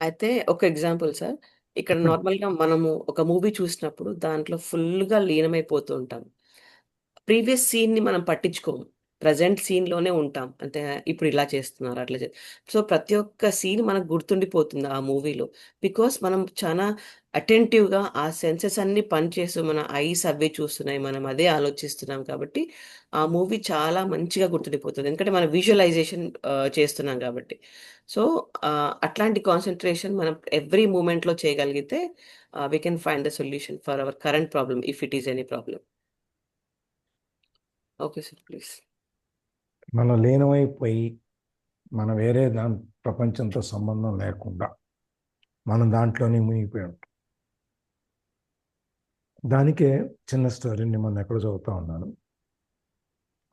అయితే ఒక example sir. ఇక్కడ నార్మల్‌గా మనము ఒక మూవీ చూసినప్పుడు దాంట్లో ఫుల్‌గా లీనమైపోతూ ఉంటాం. ప్రీవియస్ సీన్‌ని మనం పట్టించుకోము. ప్రెజెంట్ సీన్‌లోనే ఉంటాం. అంటే ఇప్పుడు ఇలా చేస్తున్నారు, అట్లా సో, ప్రతి ఒక్క సీన్ మనకు గుర్తుండిపోతుంది ఆ మూవీలో. బికాజ్ మనం చానా అటెంటివ్‌గా ఆ సెన్సెస్ అన్నీ పనిచేస్తూ మన ఐస్ అవే చూస్తున్నాయి. మనం అదే ఆలోచిస్తున్నాం కాబట్టి ఆ మూవీ చాలా మంచిగా గుర్తుండిపోతుంది. ఎందుకంటే మనం విజువలైజేషన్ చేస్తున్నాం కాబట్టి. సో, అట్లాంటి కాన్సంట్రేషన్ మనం ఎవ్రీ మూమెంట్‌లో చేయగలిగితే we can find the solution for our current problem if it is any problem. Okay sir. Please. మనం లీనమైపోయి మనం వేరే ప్రపంచంతో సంబంధం లేకుండా మనం దాంట్లోనే మునిగిపోయి ఉంటాం. దానికే చిన్న స్టోరీని మొన్న ఎక్కడో చదువుతా ఉన్నాను.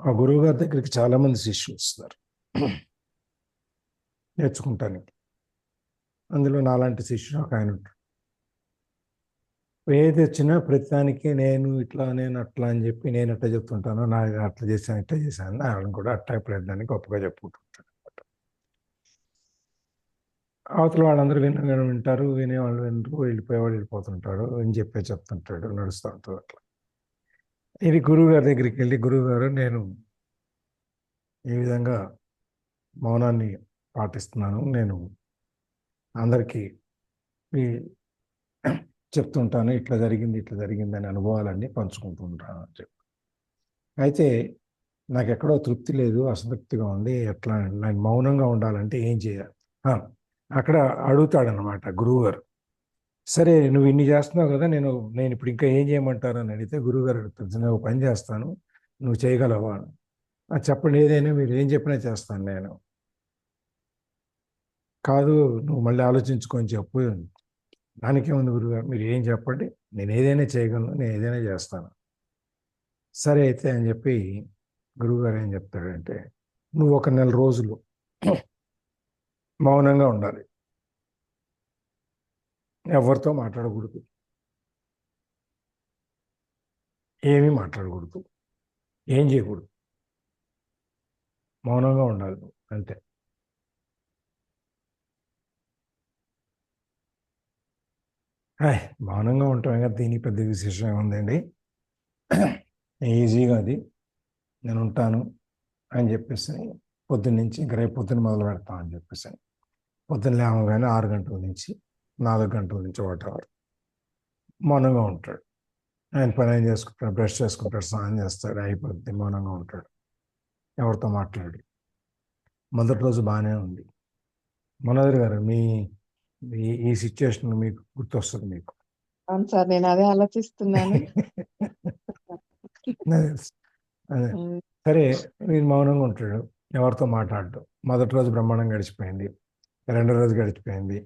ఆ గురువు గారి దగ్గరికి చాలా మంది శిష్యులు వస్తారు నేర్చుకుంటానికి. అందులో నాలాంటి శిష్యుడు ఒక ఆయన ఉంటాడు. ఏది వచ్చినా ప్రతిదానికి నేను అట్లా అని చెప్పి నేను అట్లా చెప్తుంటాను, నాకు అట్లా చేశాను ఇట్లా చేశాను అని ఆయన కూడా అట్లా ప్రతిదాన్ని గొప్పగా చెప్పుకుంటుంటాడు. అవతల వాళ్ళందరూ వింటారు, వినేవాళ్ళు వినరు, వెళ్ళిపోయేవాళ్ళు వెళ్ళిపోతుంటాడు, అని చెప్పే చెప్తుంటాడు, నడుస్తూ ఉంటుంది అట్లా. ఇది గురువు గారి దగ్గరికి వెళ్ళి, గురువు గారు నేను ఈ విధంగా మౌనాన్ని పాటిస్తున్నాను, నేను అందరికీ ఈ చెప్తుంటాను, ఇట్లా జరిగింది అని అనుభవాలన్నీ పంచుకుంటూ ఉంటాను అని చెప్పి. అయితే నాకు ఎక్కడో తృప్తి లేదు, అసంతృప్తిగా ఉంది, ఎట్లా నేను మౌనంగా ఉండాలంటే ఏం చేయాలి? ఆ, అక్కడ అడుగుతాడనమాట గురువు గారు. సరే నువ్వు ఇన్ని చేస్తున్నావు కదా, నేను నేను ఇప్పుడు ఇంకా ఏం చేయమంటారు అని అడిగితే గురువు గారు అడుగుతాడు, నేను ఒక పని చేస్తాను, నువ్వు చేయగలవా? చెప్పండి, ఏదైనా మీరు ఏం చెప్పినా చేస్తాను నేను. కాదు, నువ్వు మళ్ళీ ఆలోచించుకొని చెప్పు. దానికేముంది గురువుగారు, మీరు ఏం చెప్పండి, నేను ఏదైనా చేయగలను, నేను ఏదైనా చేస్తాను. సరే అయితే అని చెప్పి గురువుగారు ఏం చెప్తాడంటే, నువ్వు ఒక నెల రోజులు మౌనంగా ఉండాలి, ఎవరితో మాట్లాడకూడదు, ఏమీ మాట్లాడకూడదు, ఏం చేయకూడదు, మౌనంగా ఉండాలి నువ్వు, అంతే. హాయ్, మౌనంగా ఉంటాం కదా, దీనికి పెద్ద విశేషం ఏముందండి, ఈజీగా అది, నేను ఉంటాను అని చెప్పేసి పొద్దున్నుంచి ఇంక రేపు పొద్దున్న మొదలు పెడతాం అని చెప్పేసి పొద్దున్న లేవగానే 6 గంటల నుంచి 4 గంటల నుంచి వాటెవర్ మౌనంగా ఉంటాడు. ఆయన పని ఆయన చేసుకుంటాడు, బ్రష్ చేసుకుంటాడు, స్నానం చేస్తాడు, అయిపోద్ది, మౌనంగా ఉంటాడు, ఎవరితో మాట్లాడు. మొదటి రోజు బాగానే ఉంది. మనోహర్ గారు, మీ ఈ సిచ్యువేషన్ మీకు గుర్తొస్తుంది మీకు? అవును సార్. నేను అదే ఆలోచిస్తున్నాను. అదే. హ్మ్. సరే, వీడు మౌనంగా ఉంటాడు, ఎవరితో మాట్లాడడు. మొదటి రోజు బ్రహ్మాండంగా గడిచిపోయింది, రెండో రోజు గడిచిపోయింది,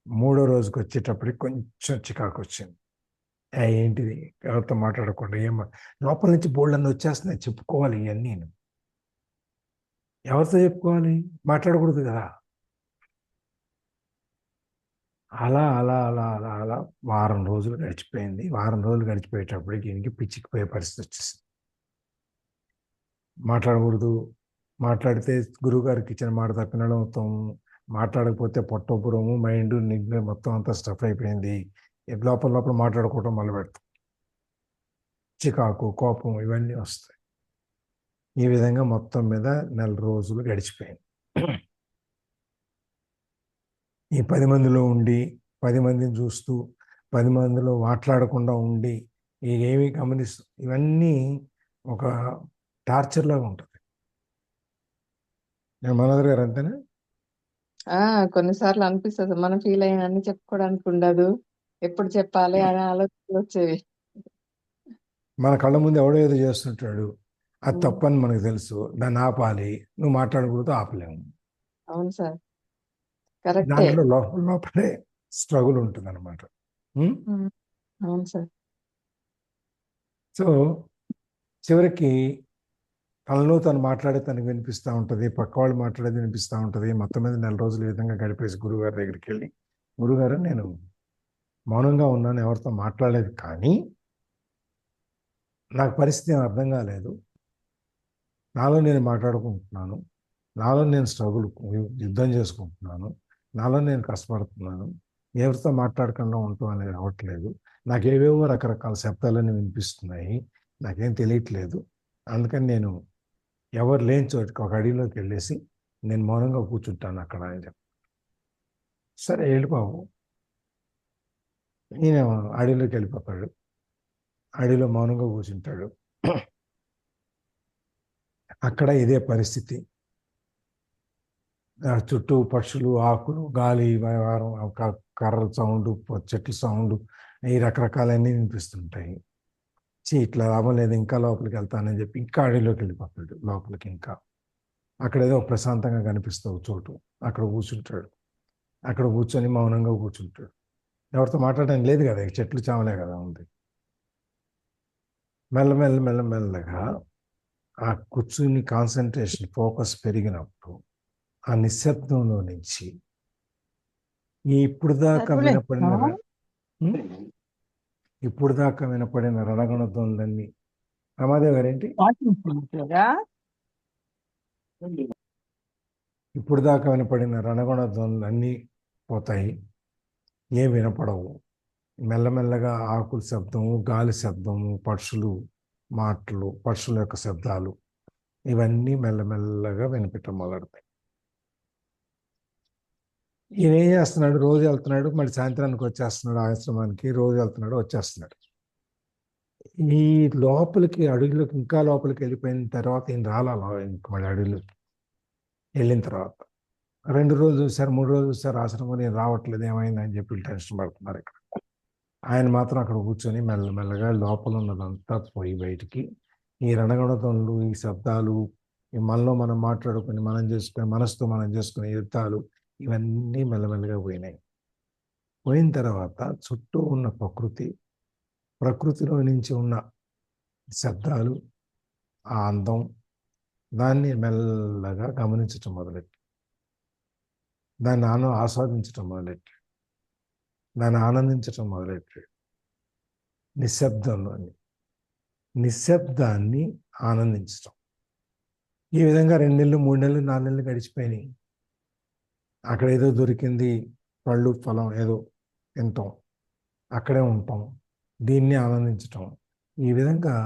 మూడో రోజుకి వచ్చేటప్పటికి కొంచెం చికాకు వచ్చింది. ఏంటిది, ఎవరితో మాట్లాడకుండా లోపల నుంచి బోల్డ్ అన్నీ వచ్చేస్తున్నాయి, చెప్పుకోవాలి ఇవన్నీ. ఎవరితో చెప్పుకోవాలి, మాట్లాడకూడదు కదా. అలా అలా అలా అలా అలా వారం రోజులు గడిచిపోయింది. వారం రోజులు గడిచిపోయేటప్పటికి ఈయనకి పిచ్చికిపోయే పరిస్థితి వచ్చేసింది. మాట్లాడకూడదు, మాట్లాడితే గురువుగారికి ఇచ్చిన మాట తప్పినడం అవుతాం, మాట్లాడకపోతే పొట్టపురము మైండ్ నిగ్న మొత్తం అంతా స్టఫ్ అయిపోయింది, లోపల లోపల మాట్లాడుకోవటం మొదలు పెడతాం, చికాకు కోపం ఇవన్నీ వస్తాయి. ఈ విధంగా మొత్తం మీద నెల రోజులు గడిచిపోయింది. ఈ 10 మందిలో ఉండి, 10 మందిని చూస్తూ, 10 మందిలో మాట్లాడకుండా ఉండి, ఏమి గమనిస్తూ, ఇవన్నీ ఒక టార్చర్ లాగా ఉంటుంది. నేను మనోహర్ గారు అంతేనా? కొన్నిసార్లు అనిపిస్తది. మనం ఫీల్ అయినన్ని చెప్పుకోవడానికి ఉండదు. ఎప్పుడు చెప్పాలి అనే ఆలోచనలు వచ్చేవి. మన కళ్ళ ముందు ఎవడో ఏదో చేస్తుంటాడు, అది హ్మ్. తప్పని మనకు తెలుసు, దాన్ని ఆపాలి, నువ్వు మాట్లాడకూడదు, ఆపలేము. అవును సార్. కరెక్టే. దాంట్లో లోపల లోపలే స్ట్రగుల్ ఉంటుంది అనమాట. హ్మ్. అవును సార్. సో చివరికి తనలో తను మాట్లాడే తనకు వినిపిస్తూ ఉంటుంది, పక్క వాళ్ళు మాట్లాడేది వినిపిస్తూ ఉంటుంది. మొత్తం మీద నెల రోజులు ఈ విధంగా గడిపేసి గురువుగారి దగ్గరికి వెళ్ళి, గురుగారు నేను మౌనంగా ఉన్నాను, ఎవరితో మాట్లాడలేదు, కానీ నాకు పరిస్థితి ఏం అర్థం కాలేదు, నాలో నేను మాట్లాడుకుంటున్నాను, నాలో నేను యుద్ధం చేసుకుంటున్నాను, నాలో నేను కష్టపడుతున్నాను, ఎవరితో మాట్లాడకుండా ఉండటం అనేది అవ్వట్లేదు, నాకు ఏవేవో రకరకాల శబ్దాలన్నీ వినిపిస్తున్నాయి, నాకేం తెలియట్లేదు, అందుకని నేను ఎవరు లేని చోటుకి ఒక అడవిలోకి వెళ్ళేసి నేను మౌనంగా కూర్చుంటాను అక్కడ అని చెప్పి. సరే వెళ్ళిపోవు, ఈయన అడవిలోకి వెళ్ళిపోతాడు, అడవిలో మౌనంగా కూర్చుంటాడు. అక్కడ ఇదే పరిస్థితి. చుట్టూ పక్షులు, ఆకులు, గాలి, వ్యవహారం, కర్రల సౌండ్, చెట్ల సౌండ్, ఈ రకరకాలన్నీ వినిపిస్తుంటాయి. ఇట్లా లాభం లేదు, ఇంకా లోపలికి వెళ్తానని చెప్పి ఇంకా అడవిలోకి వెళ్ళిపోతాడు లోపలికి. ఇంకా అక్కడ ఏదో ప్రశాంతంగా కనిపిస్తావు చోటు, అక్కడ కూర్చుంటాడు. అక్కడ కూర్చొని మౌనంగా కూర్చుంటాడు. ఎవరితో మాట్లాడడం లేదు కదా, ఈ చెట్లు చామలే కదా ఉంది. మెల్లమెల్లగా ఆ కూర్చుని కాన్సన్ట్రేషన్, ఫోకస్ పెరిగినప్పుడు ఆ నిశ్శబ్దంలో నుంచి ఇప్పుడు దాకా వినపడిన ఉం? ఇప్పుడు దాకా వినపడిన రణగణధ్వనులన్నీ, రమాదేవి గారేంటి, ఇప్పుడు దాకా వినపడిన రణగణధ్వనులన్నీ పోతాయి, ఏం వినపడవు. మెల్లమెల్లగా ఆకుల శబ్దము, గాలి శబ్దము, పక్షులు మాటలు, పక్షుల యొక్క శబ్దాలు, ఇవన్నీ మెల్లమెల్లగా వినిపించడం మొదలెడతాయి. ఈయన ఏం చేస్తున్నాడు, రోజు వెళ్తున్నాడు, మళ్ళీ సాయంత్రానికి వచ్చేస్తున్నాడు ఆశ్రమానికి, రోజు వెళ్తున్నాడు వచ్చేస్తున్నాడు. ఈ లోపలికి అడవిలోకి ఇంకా లోపలికి వెళ్ళిపోయిన తర్వాత ఈయన రాలా ఇంక మళ్ళీ అడవిలోకి వెళ్ళిన తర్వాత 2 రోజులు చూసారు, 3 రోజులు చూసారు, ఆశ్రమం నేను రావట్లేదు, ఏమైంది అని చెప్పి టెన్షన్ పడుతున్నారు. ఇక్కడ ఆయన మాత్రం అక్కడ కూర్చొని మెల్లమెల్లగా లోపల ఉన్నదంతా పోయి బయటికి ఈ రణగణతలు, ఈ శబ్దాలు, ఈ మనలో మనం మాట్లాడుకొని మనం చేసుకుని మనసుతో మనం చేసుకునే యుద్ధాలు, ఇవన్నీ మెల్లమెల్లగా పోయినాయి. పోయిన తర్వాత చుట్టూ ఉన్న ప్రకృతిలో నుంచి ఉన్న శబ్దాలు, ఆ అందం, దాన్ని మెల్లగా గమనించటం మొదలెట్టి, దాన్ని ఆస్వాదించటం మొదలెట్టి, దాన్ని ఆనందించటం మొదలెట్టి, నిశ్శబ్దాన్ని ఆనందించటం. ఈ విధంగా 2 నెలలు, 3 నెలలు, 4 నెలలు గడిచిపోయినాయి. అక్కడ ఏదో దొరికింది, పళ్ళు ఫలం ఏదో తింటాం, అక్కడే ఉంటాం, దీన్ని ఆనందించటం. ఈ విధంగా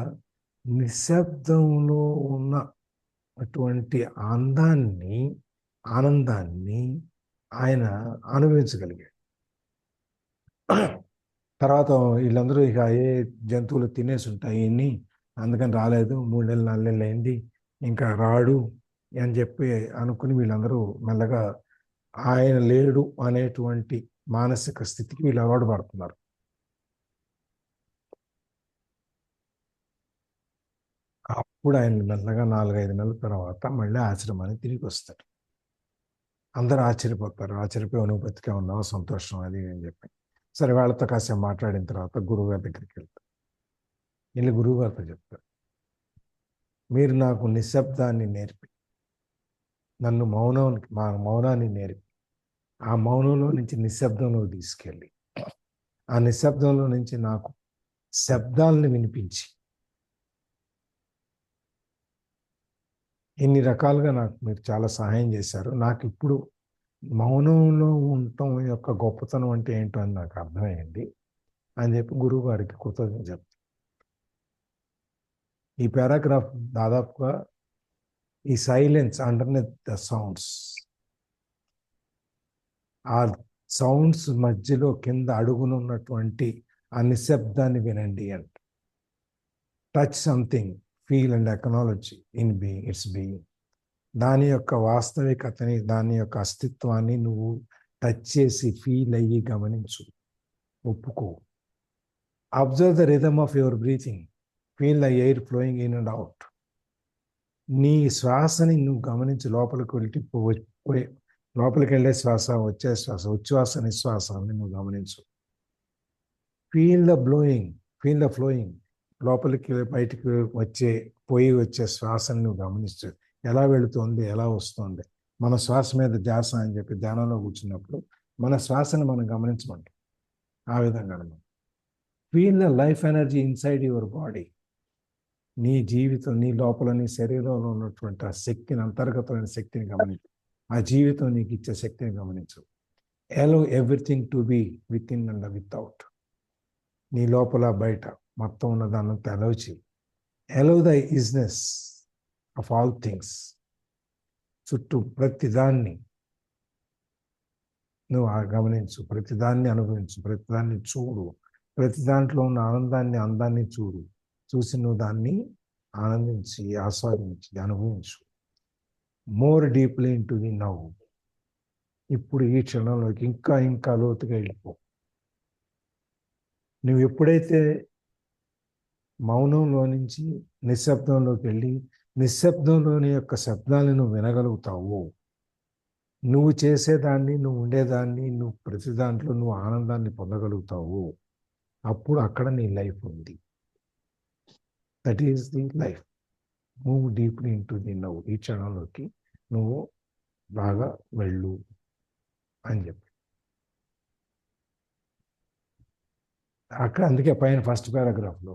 నిశ్శబ్దంలో ఉన్న అటువంటి ఆనందాన్ని ఆయన అనుభవించగలిగాడు. తర్వాత వీళ్ళందరూ ఇక ఏ జంతువులు తినేసి ఉంటాయి ఇన్ని, అందుకని రాలేదు, 3 నెలలు 4 నెలలు అయింది, ఇంకా రాడు అని చెప్పి అనుకుని వీళ్ళందరూ మెల్లగా ఆయన లేడు అనేటువంటి మానసిక స్థితికి వీళ్ళు అలవాటు పడుతున్నారు. అప్పుడు ఆయన మెల్లగా 4-5 నెలల తర్వాత మళ్ళీ ఆశ్రమానికి తిరిగి వస్తాడు. అందరూ ఆశ్చర్యపోతారు, ఆశ్చర్యపోయి నువ్వు బతికే ఉన్నావు, సంతోషం అది అని చెప్పి. సరే, వాళ్ళతో కాసేపు మాట్లాడిన తర్వాత గురువుగారి దగ్గరికి వెళ్తారు. వీళ్ళు గురువుగారితో చెప్తారు, మీరు నాకు నిశ్శబ్దాన్ని నేర్పి, నన్ను మౌనాన్ని నేర్పి, ఆ మౌనంలో నుంచి నిశ్శబ్దంలో తీసుకెళ్ళి, ఆ నిశ్శబ్దంలో నుంచి నాకు శబ్దాలను వినిపించి, ఇన్ని రకాలుగా నాకు మీరు చాలా సహాయం చేశారు. నాకు ఇప్పుడు మౌనంలో ఉండటం యొక్క గొప్పతనం అంటే ఏంటో అని నాకు అర్థమైంది అని చెప్పి గురువు గారికి కృతజ్ఞత చెప్తాను. ఈ పారాగ్రాఫ్ దాదాపుగా ఈ సైలెన్స్ అండర్నెత్ ద సౌండ్స్, ఆ సౌండ్స్ మధ్యలో కింద అడుగునున్నటువంటి ఆ నిశ్శబ్దాన్ని వినండి అంట. Touch something, feel and acknowledge in being, its being. దాని యొక్క వాస్తవికతని, దాని యొక్క అస్తిత్వాన్ని నువ్వు టచ్ చేసి ఫీల్ అయ్యి గమనించు, ఒప్పుకో. Observe the rhythm of your breathing, feel the air flowing in and out. నీ శ్వాసని నువ్వు గమనించు, లోపలికి వెళ్ళే శ్వాస, వచ్చే శ్వాస, ఉచ్ఛ్వాస నిశ్వాసాన్ని నువ్వు గమనించు. Feel the blowing, feel the flowing, లోపలికి బయటికి వచ్చే శ్వాసని నువ్వు గమనించు, ఎలా వెళుతుంది, ఎలా వస్తుంది. మన శ్వాస మీద ధ్యాస అని చెప్పి ధ్యానంలో కూర్చున్నప్పుడు మన శ్వాసను మనం గమనించమంటాం. ఆ విధంగా feel the life energy inside your body. నీ జీవితం, నీ లోపల, నీ శరీరంలో ఉన్నటువంటి ఆ శక్తిని, అంతర్గతమైన శక్తిని గమనించు. ఆ జీవితం నీకు ఇచ్చే శక్తిని గమనించు. Allow everything to be within and without. నీ లోపల బయట మొత్తం ఉన్న దానంతా అలౌ చేయి. Allow the isness of all things. చుట్టూ ప్రతిదాన్ని నువ్వు గమనించు, ప్రతిదాన్ని అనుభవించు, ప్రతిదాన్ని చూడు, ప్రతి దాంట్లో ఉన్న ఆనందాన్ని, అందాన్ని చూడు. చూసి నువ్వు దాన్ని ఆనందించి, ఆస్వాదించి, అనుభవించు. More deeply in to the now. ఇప్పుడు ఈ క్షణంలోకి ఇంకా ఇంకా లోతుగా వెళ్ళిపో. నువ్వు ఎప్పుడైతే మౌనంలో నుంచి నిశ్శబ్దంలోకి వెళ్ళి నిశ్శబ్దంలోని యొక్క శబ్దాలను నువ్వు వినగలుగుతావు, నువ్వు చేసేదాన్ని, నువ్వు ఉండేదాన్ని, నువ్వు ప్రతి దాంట్లో నువ్వు ఆనందాన్ని పొందగలుగుతావు. అప్పుడు అక్కడ నీ లైఫ్ ఉంది. That is the life. Move deeply in to the now. ఈ క్షణంలోకి నువ్వు బాగా వెళ్ళు అని చెప్పి అక్కడ. అందుకే పైన ఫస్ట్ పారాగ్రాఫ్లో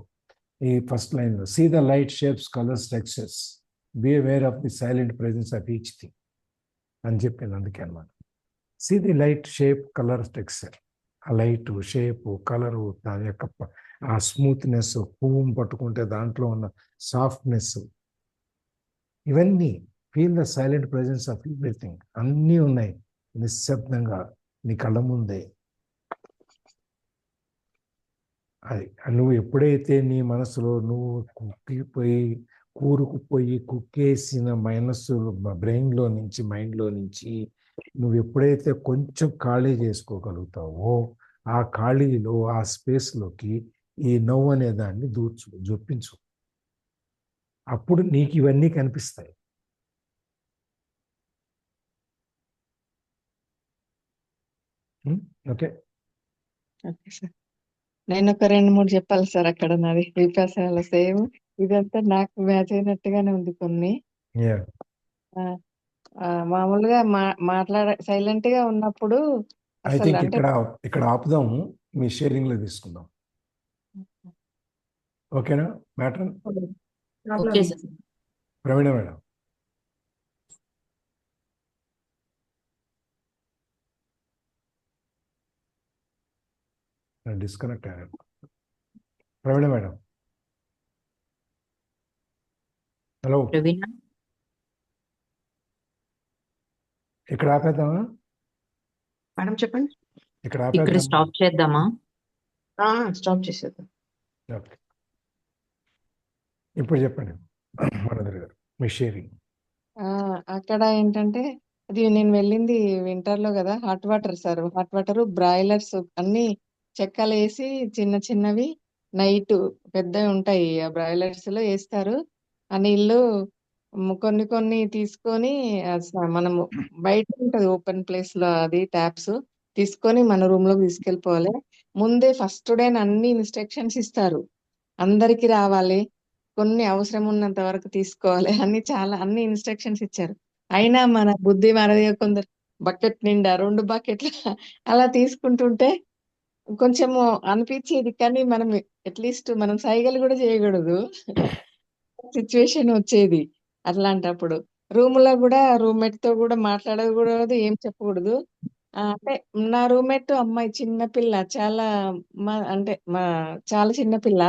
ఈ ఫస్ట్ లైన్లో see the light shapes colours textures be aware of the silent presence of each thing అని చెప్పింది. అందుకే అనమాట. See the light shape colour texture. ఆ లైట్ షేపు కలరు, దాని యొక్క ఆ స్మూత్నెస్, పువ్వును పట్టుకుంటే దాంట్లో ఉన్న సాఫ్ట్నెస్, ఇవన్నీ feel the silent presence of everything. అన్నీ ఉన్నాయి నిశ్శబ్దంగా నీ కళ్ళ ముందే. అది నువ్వు ఎప్పుడైతే నీ మనసులో నువ్వు కూరుకుపోయి కుక్కేసిన మనస్సు బ్రెయిన్లో నుంచి, మైండ్లో నుంచి నువ్వు ఎప్పుడైతే కొంచెం ఖాళీ చేసుకోగలుగుతావో, ఆ ఖాళీలో, ఆ స్పేస్లోకి ఈ నవ్వు అనే దాన్ని జొప్పించు. అప్పుడు నీకు ఇవన్నీ కనిపిస్తాయి. ఓకే. Okay sir. నేను ఒక 2, 3 చెప్పాలి సార్. అక్కడ నాది విపాసనలో సేమ్ ఇదంతా నాకు మ్యాచ్ అయినట్టుగానే ఉంది కొన్ని. Yeah. ఆ, మామూలుగా సైలెంట్ గా ఉన్నప్పుడు ఐ అసలు థింక్ అంటే ఇక్కడ ఆపుదాము. మీ షేరింగ్లో తీసుకుందాం. ఓకేనా matter? Okay sir. Praveena madam. Disconnect అయ్యాను. Praveena madam, hello. ప్రవీణ, ఇక్కడ ఆపేద్దామా? మేడం చెప్పండి. ఇక్కడ ఇక్కడ ఆపేద్దాం. స్టాప్ చేద్దామా? స్టాప్ చేసేద్దాం. ఓకే. ఇప్పుడు చెప్పండి మనోదర్ గారు, మీ షేరింగ్. అక్కడ ఏంటంటే అది నేను వెళ్ళింది వింటర్ లో కదా. Hot water sir, hot water broilers అన్ని చెక్కలు వేసి చిన్న చిన్నవి నైట్ పెద్దవి ఉంటాయి, ఆ బ్రాయిలర్స్ లో వేస్తారు. ఆ నీళ్లు కొన్ని కొన్ని తీసుకొని మనము బయట ఉంటది ఓపెన్ ప్లేస్ లో అది ట్యాప్స్ తీసుకొని మన రూమ్ లోకి తీసుకెళ్ళిపోవాలి. ముందే ఫస్ట్ డే అన్ని ఇన్స్ట్రక్షన్స్ ఇస్తారు, అందరికి రావాలి, కొన్ని అవసరం ఉన్నంత వరకు తీసుకోవాలి అని చాలా అన్ని ఇన్స్ట్రక్షన్స్ ఇచ్చారు. అయినా మన బుద్ధి మనది, కొందరు బకెట్ నిండా 2 బకెట్లు అలా తీసుకుంటుంటే కొంచెము అనిపించేది. కానీ మనం అట్లీస్ట్ మనం సైగలు కూడా చేయకూడదు సిచ్యువేషన్ వచ్చేది. అట్లాంటప్పుడు రూమ్ లో కూడా రూమ్మేట్ తో కూడా మాట్లాడకూడదు, ఏం చెప్పకూడదు. అంటే నా రూమ్మేట్ అమ్మాయి చిన్న పిల్ల, చాలా అంటే చాలా చిన్న పిల్ల.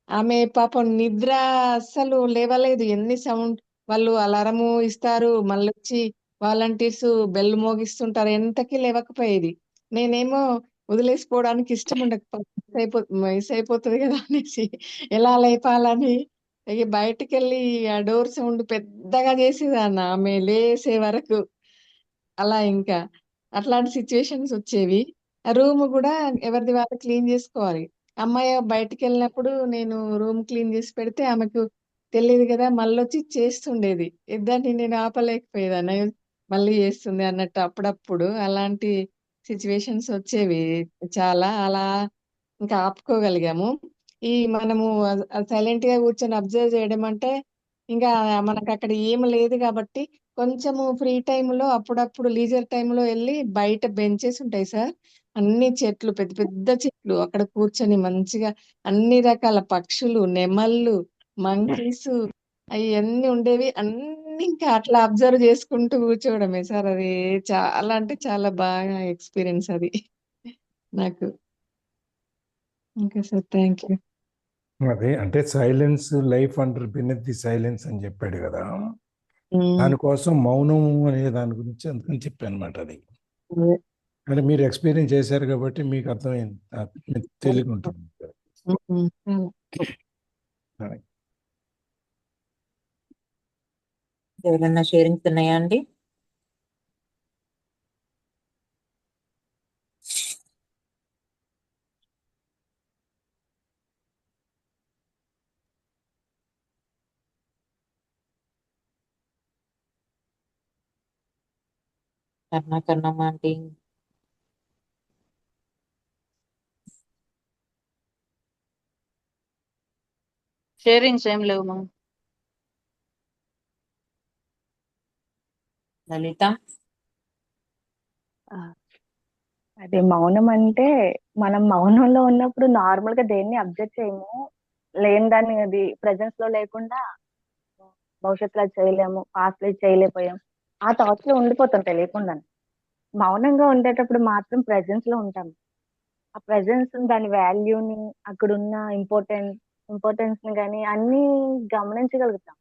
ఆమె పాపం నిద్ర అస్సలు లేవలేదు. ఎన్ని సౌండ్ వాళ్ళు అలారము ఇస్తారు, మళ్ళీ వచ్చి వాలంటీర్స్ బెల్ మోగిస్తుంటారు, ఎంతకి లేవకపోయేది. నేనేమో వదిలేసిపోవడానికి ఇష్టం మిస్ అయిపోతుంది కదా అనేసి ఎలా లేపాలని ఇక బయటికి వెళ్ళి ఆ డోర్ సౌండ్ పెద్దగా చేసేదాన్ని ఆమె లేసే వరకు. అలా ఇంకా అట్లాంటి సిచ్యువేషన్స్ వచ్చేవి. ఆ రూమ్ కూడా ఎవరిది వాళ్ళు క్లీన్ చేసుకోవాలి. అమ్మాయి బయటికి వెళ్ళినప్పుడు నేను రూమ్ క్లీన్ చేసి పెడితే ఆమెకు తెలియదు కదా, మళ్ళొచ్చి చేస్తుండేది. ఇద్దరిని నేను ఆపలేకపోయేదాన్ని, మళ్ళీ చేస్తుంది అన్నట్టు. అప్పుడప్పుడు అలాంటి సిచ్యువేషన్స్ వచ్చేవి చాలా. అలా ఇంకా ఆపుకోగలిగాము. ఈ మనము సైలెంట్ గా కూర్చొని అబ్జర్వ్ చేయడం అంటే ఇంకా మనకు అక్కడ ఏం లేదు కాబట్టి కొంచెము ఫ్రీ టైంలో అప్పుడప్పుడు లీజర్ టైంలో వెళ్ళి బయట బెంచెస్ ఉంటాయి సార్, అన్ని చెట్లు, పెద్ద పెద్ద చెట్లు, అక్కడ కూర్చొని మంచిగా అన్ని రకాల పక్షులు, నెమళ్ళు, మంకీస్ అవన్నీ ఉండేవి. అన్ని ఇంకా అట్లా అబ్జర్వ్ చేసుకుంటూ కూర్చోవడమే సార్. అది చాలా అంటే చాలా బాగా ఎక్స్పీరియన్స్ అది నాకు. Okay sir, thank you. అదే అంటే silence life under beneath the silence అని చెప్పాడు కదా. దానికోసం మౌనం అనే దాని గురించి అందుకని చెప్పాను అనమాట అది. అదే. అంటే మీరు ఎక్స్పీరియన్స్ చేశారు కాబట్టి మీకు అర్థమైంది, మీకు తెలియ ఉంటుంది. చాలా. అది. ఎవరన్నా షేరింగ్స్ ఉన్నాయా అండి? కర్ణమ్మ ఆంటీ, షేరింగ్స్ ఏం లేవు మా. లలిత, అదే మౌనం అంటే మనం మౌనంలో ఉన్నప్పుడు నార్మల్ గా దేన్ని అబ్జర్వ్ చేయము, లేని దాన్ని అది ప్రెజెన్స్ లో లేకుండా భవిష్యత్తులో అది చేయలేము, పాస్ట్ లో ఇది చేయలేకపోయాం, ఆ థాట్స్ లో ఉండిపోతాం తెలియకుండా. మౌనంగా ఉండేటప్పుడు మాత్రం ప్రెజెన్స్ లో ఉంటాం. ఆ ప్రెజెన్స్ దాని వాల్యూని, అక్కడ ఉన్న ఇంపార్టెన్స్ ని కానీ అన్ని గమనించగలుగుతాం.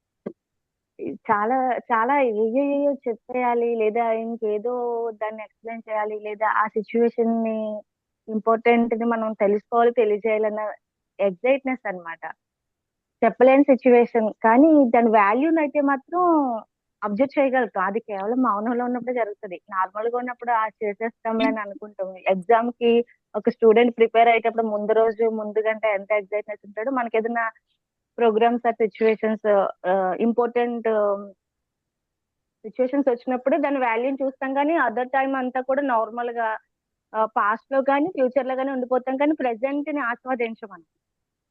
చాలా చాలా ఏయో చెప్పేయాలి, లేదా ఇంకేదో దాన్ని ఎక్స్ప్లెయిన్ చేయాలి, లేదా ఆ సిచ్యువేషన్ ని ఇంపార్టెంట్ ని మనం తెలుసుకోవాలి, తెలియజేయాలన్న ఎగ్జైట్నెస్ అన్నమాట. చెప్పలేని సిచ్యువేషన్ కానీ దాని వాల్యూని అయితే మాత్రం అబ్జర్వ్ చేయగలుగుతాం. అది కేవలం మౌనంలో ఉన్నప్పుడే జరుగుతుంది. నార్మల్ గా ఉన్నప్పుడు ఆ చేసేస్తాంలే అని అనుకుంటాం. ఎగ్జామ్ కి ఒక స్టూడెంట్ ప్రిపేర్ అయ్యేటప్పుడు ముందు రోజు ముందు గంట ఎంత ఎగ్జైట్నెస్ ఉంటాడో, మనకి ఏదైనా programmes or situations important situations వచ్చినప్పుడు దాని వాల్యూని చూస్తాం, కానీ అదర్ టైం అంతా కూడా నార్మల్ గా పాస్ట్ లో కానీ ఫ్యూచర్ లో కానీ ఉండిపోతాం, కానీ ప్రెసెంట్ ని ఆస్వాదించమని.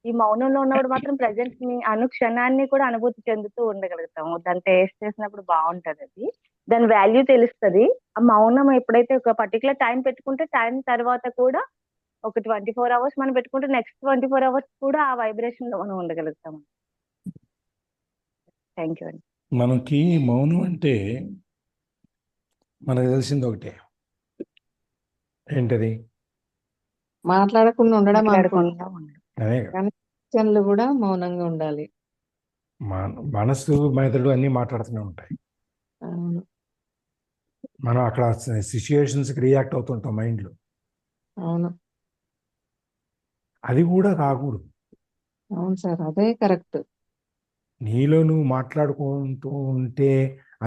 ఈ మౌనంలో ఉన్నప్పుడు మాత్రం ప్రెసెంట్ ని అనుక్షణాన్ని కూడా అనుభూతి చెందుతూ ఉండగలుగుతాము. దాన్ని టేస్ట్ చేసినప్పుడు బాగుంటది. అది దాని వాల్యూ తెలుస్తుంది. ఆ మౌనం ఎప్పుడైతే ఒక పర్టికులర్ టైం పెట్టుకుంటే టైం తర్వాత కూడా ఒక 24 hours మనం పెట్టుకుంటే నెక్స్ట్ 24 hours కూడా ఆ వైబ్రేషన్ లో మనం ఉండగలుగుతాము. థ్యాంక్ యూ అండి. మనకి మౌనం అంటే మనకు తెలిసింది ఒకటే, ఏంటది? మాట్లాడకుండా ఉండడం మాట్లాడకుండా ఉండడం. అదే కదా. కానీ ఆలోచనలు కూడా మౌనంగా ఉండాలి. మనసు మెదడు అన్నీ మాట్లాడుతూనే ఉంటాయి. అవును. మనం అక్కడ సిచ్యుయేషన్స్కి రియాక్ట్ అవుతుంటాం మైండ్లో. అవును. అది కూడా కాకూడదు. అవును సార్, అదే కరెక్ట్. నీలో నువ్వు మాట్లాడుకుంటూ ఉంటే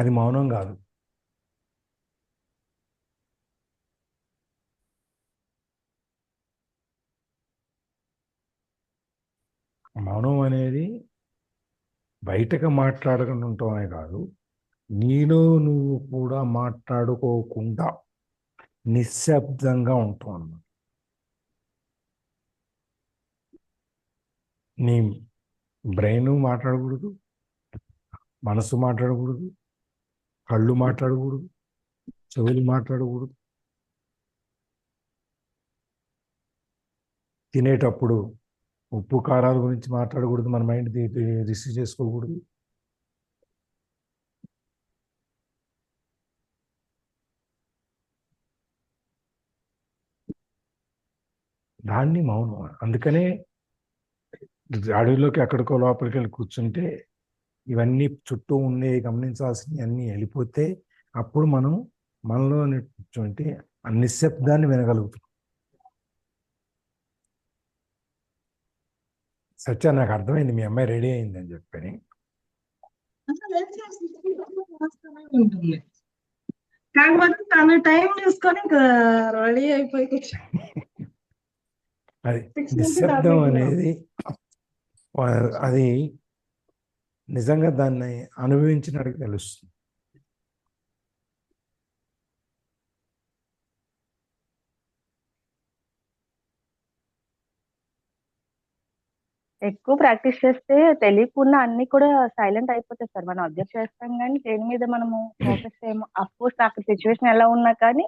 అది మౌనం కాదు. మౌనం అనేది బయటకు మాట్లాడకుండా ఉండటమే కాదు, నీలో నువ్వు కూడా మాట్లాడుకోకుండా నిశ్శబ్దంగా ఉంటాం అన్నమాట. నీ బ్రెయిన్ మాట్లాడకూడదు, మనసు మాట్లాడకూడదు, కళ్ళు మాట్లాడకూడదు, చెవులు మాట్లాడకూడదు. తినేటప్పుడు ఉప్పు కారాల గురించి మాట్లాడకూడదు, మన మైండ్ రిసీవ్ చేసుకోకూడదు. దాన్ని మౌనం. అందుకనే అడవిలోకి ఎక్కడికో లోపలికి వెళ్ళి కూర్చుంటే ఇవన్నీ చుట్టూ ఉండే గమనించాల్సినవి అన్నీ వెళ్ళిపోతే అప్పుడు మనం మనలో కూర్చుంటే ఆ నిశ్శబ్దాన్ని వినగలుగుతాం. సత్య, నాకు అర్థమైంది మీ అమ్మాయి రెడీ అయింది అని చెప్పని. ఉంటుంది. కాకపోతే తను టైం చూసుకొని ఇంకా రెడీ అయిపోయి అది 6 నుంచి నిశ్శబ్దం టాబ్లెట్ అనేది అది నిజంగా దాన్ని అనుభవించినట్టు తెలుస్తుంది. ఎక్కువ ప్రాక్టీస్ చేస్తే తెలియకుండా అన్ని కూడా సైలెంట్ అయిపోతాయి సార్. మనం అబ్జర్వ్ చేస్తాం కానీ దేని మీద మనము ఫోకస్ చేయము. అఫ్ కోర్స్ అక్కడ సిచ్యువేషన్ ఎలా ఉన్నా కానీ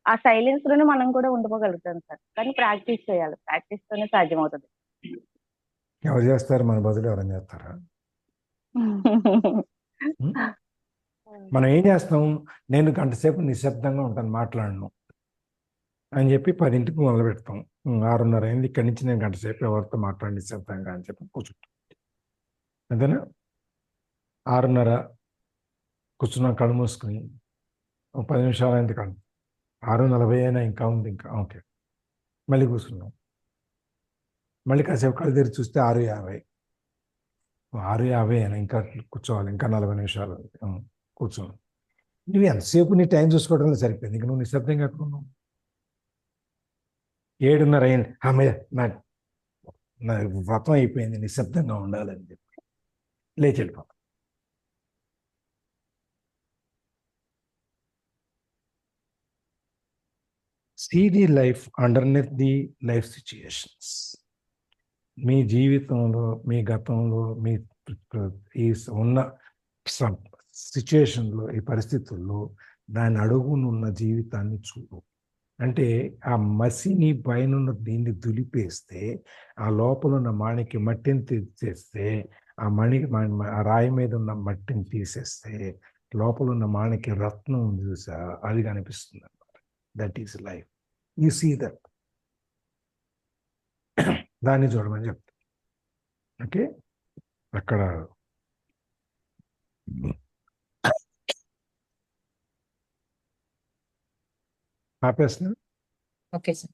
ఆ సైలెన్స్ లోనే మనం కూడా ఉండిపోగలుగుతాం సార్. కానీ ప్రాక్టీస్ చేయాలి, ప్రాక్టీస్ తోనే సాధ్యమవుతుంది. ఎవరు చేస్తారు? మన బదులు ఎవరైనా చేస్తారా? మనం ఏం చేస్తాం, నేను గంట సేపు నిశ్శబ్దంగా ఉంటాను, మాట్లాడను అని చెప్పి 10ంటికి మొదలు పెడతాం. 6:30 అయింది, ఇక్కడి నుంచి నేను గంట సేపు ఎవరితో మాట్లాడి నిశ్శబ్దంగా అని చెప్పి కూర్చుంటాం. అంతేనా? 6:30 కూర్చున్నాం కళ్ళు మూసుకుని, ఒక 10 నిమిషాలు అయింది కళ్ళు, 6:40 అయినా ఇంకా ఉంది, ఇంకా ఓకే, మళ్ళీ కూర్చున్నాం. మళ్ళీ కాసేపు కళ్ళు తెరిచి చూస్తే 6:50. 6:50 అయినా ఇంకా కూర్చోవాలి, ఇంకా 40 నిమిషాలు కూర్చోవాలి. నువ్వు ఎంతసేపు నీ టైం చూసుకోవడంలో సరిపోయింది, ఇంక నువ్వు నిశ్శబ్దంగా ఎక్కడ ఉన్నావు? 7:30 అయింది, అమ్మయ్య నా వ్రతం అయిపోయింది, నిశ్శబ్దంగా ఉండాలని చెప్పి లేచి వెళ్ళిపోతాం. See the life underneath the life situations. మీ జీవితంలో, మీ గతంలో, మీ ఈ ఉన్న సిచ్యుయేషన్లో, ఈ పరిస్థితుల్లో దాని అడుగునున్న జీవితాన్ని చూడు. అంటే ఆ మసిని పైన దీన్ని దులిపేస్తే, ఆ లోపల ఉన్న మాణికి మట్టిని తీసేస్తే, ఆ రాయి మీద ఉన్న మట్టిని తీసేస్తే లోపల ఉన్న మాణికి రత్నం ఉంది చూసా, అది కనిపిస్తుంది అన్నమాట. That is life. You see that. దాన్ని చూడమని చెప్తా. ఓకే, అక్కడ ఆపేస్తున్నా. Okay sir.